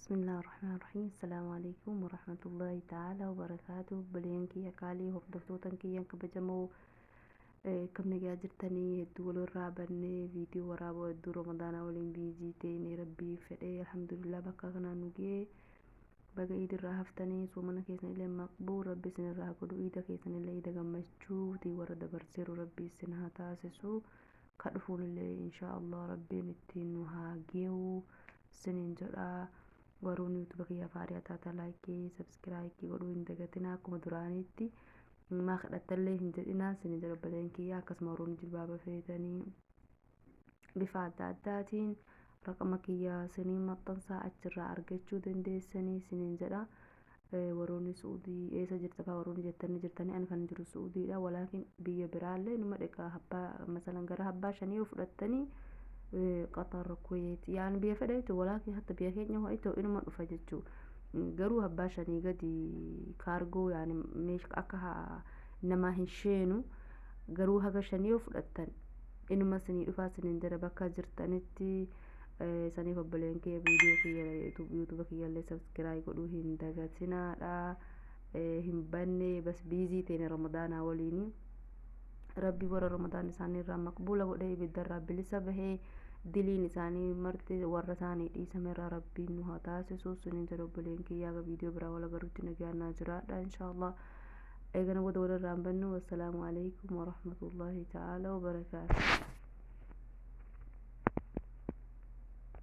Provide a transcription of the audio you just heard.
بسم الله الرحمن الرحيم. السلام عليكم ورحمة الله تعالى وبركاته. بلينكي يا كالي هردفتوتنكي ينكبجمو كم نجاجرتني الدول الرابني فيديو ورابو الدو رمضان أولين بيجي تيني ربي فدي الحمد لله بكا غنا نجي بقى إيد الراهفتني سومنا كيسن إلي مقبول ربي سن الراه قدو إيدا كيسن إلي إيدا غمشتو دي ورد برسيرو ربي سنها تاسسو كدفول اللي إن شاء الله ربي نتينو هاجيو سنين جرا warroonni yuutuuba kiyyaa faarii ataataa laayikii sabskiraayibii godhuu hin dagatinaa akkuma duraaniitti maa kadhattallee hin jedhinaa isin jalabbaleen kiyyaa akkasuma warroonni jilbaaba feetanii bifa adda addaatiin raqama kiyyaa isinii maxxansaa achirraa argachuu dandeessanii isiniin jedha. Warroonni suudii eessa jirtafaa warroonni jirtanii ani kan jiru suudiidha walaakin biyya biraallee numa dhiqaa habbaa masalan gara habbaa shanii yoo fudhattanii qatar kuweet yaan biyya fedheetu walaakin hatta biyya keenya ho'i ta'u inuma dhufa jechuu garuu habbaa shanii gadi kaargoo yaani meeshaa akka nama hin sheenu garuu haga shanii yoo fudhattan inuma sinii dhufaa siniin jira bakka jirtanitti saniif obboleen kee viidiyoo kiyya yuutuuba kiyyallee sabskiraayib godhuu hin dagatinaadha hin banne bas biizii ta'e ramadaanaa waliini rabbi warra ramadaan isaanii irraa maqbuula godhee ibiddarraa bilisa bahee diliin isaanii marti warra isaanii dhiisamerraa rabbiin nu haa taasisu suniin jedha obboleen kiyyaa viidiyoo biraa wal agaruutti nagaannaa jiraadha inshaallah eegana wada walirraan bannu wassalaamu alaikum warahmatullaahi ta'aalaa wabarakaatu.